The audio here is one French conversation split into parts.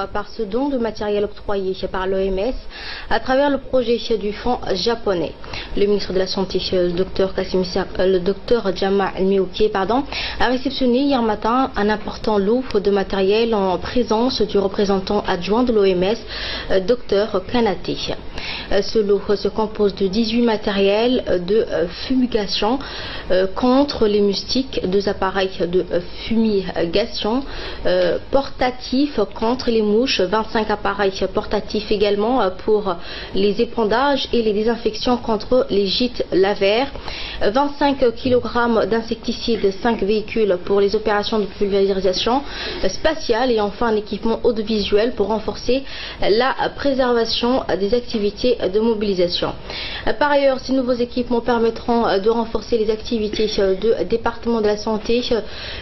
par ce don de matériel octroyé par l'OMS à travers le projet du fonds japonais. Le ministre de la Santé, le docteur Jama Almiouké, a réceptionné hier matin un important lot de matériel en présence du représentant adjoint de l'OMS, docteur Kanate. Ce lot se compose de 18 matériels de fumigation contre les moustiques, 2 appareils de fumigation portatifs contre les mouches, 25 appareils portatifs également pour les épandages et les désinfections contre les gîtes lavaires, 25 kg d'insecticides, 5 véhicules pour les opérations de pulvérisation spatiale et enfin un équipement audiovisuel pour renforcer la préservation des activités de mobilisation. Par ailleurs, ces nouveaux équipements permettront de renforcer les activités du département de la santé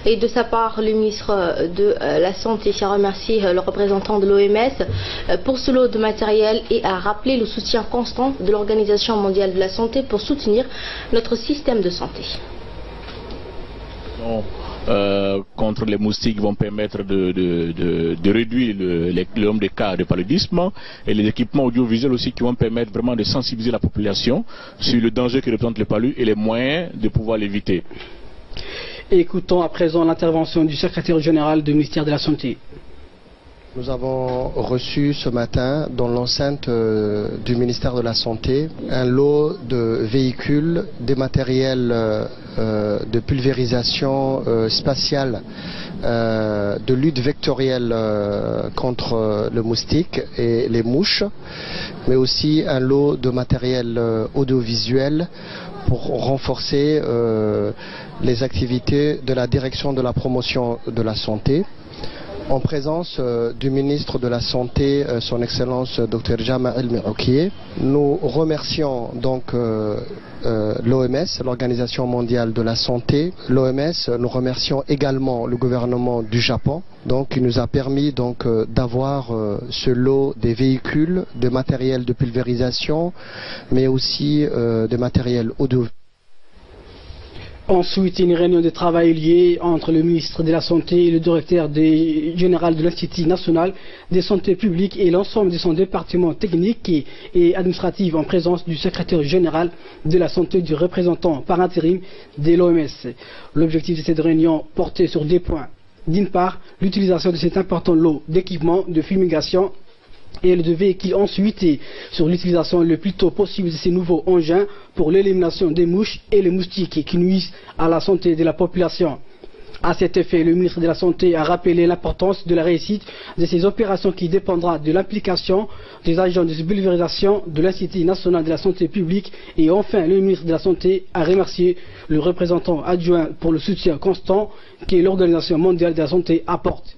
et de sa part, le ministre de la Santé a remercié le représentant de l'OMS pour ce lot de matériel et a rappelé le soutien constant de l'Organisation mondiale de la santé pour soutenir notre système de santé. Contre les moustiques vont permettre de réduire le nombre de cas de paludisme, et les équipements audiovisuels aussi qui vont permettre vraiment de sensibiliser la population sur le danger que représente le palu et les moyens de pouvoir l'éviter. Écoutons à présent l'intervention du secrétaire général du ministère de la Santé. Nous avons reçu ce matin dans l'enceinte du ministère de la Santé un lot de véhicules, des matériels de pulvérisation spatiale, de lutte vectorielle contre le moustique et les mouches, mais aussi un lot de matériel audiovisuel pour renforcer les activités de la direction de la promotion de la santé. En présence du ministre de la Santé, son Excellence Dr Jama Almiouké, nous remercions donc l'OMS, l'Organisation mondiale de la santé. L'OMS, nous remercions également le gouvernement du Japon, donc qui nous a permis donc d'avoir ce lot des véhicules, de matériel de pulvérisation, mais aussi de matériel audio. Ensuite, une réunion de travail liée entre le ministre de la Santé et le directeur général de l'Institut national de santé publique et l'ensemble de son département technique et administratif en présence du secrétaire général de la santé du représentant par intérim de l'OMS. L'objectif de cette réunion portait sur 2 points. D'une part, l'utilisation de cet important lot d'équipements de fumigation et de véhicules ensuite sur l'utilisation le plus tôt possible de ces nouveaux engins pour l'élimination des mouches et les moustiques qui nuisent à la santé de la population. À cet effet, le ministre de la Santé a rappelé l'importance de la réussite de ces opérations qui dépendra de l'implication des agents de pulvérisation de l'Institut national de la santé publique et enfin le ministre de la Santé a remercié le représentant adjoint pour le soutien constant que l'Organisation mondiale de la santé apporte.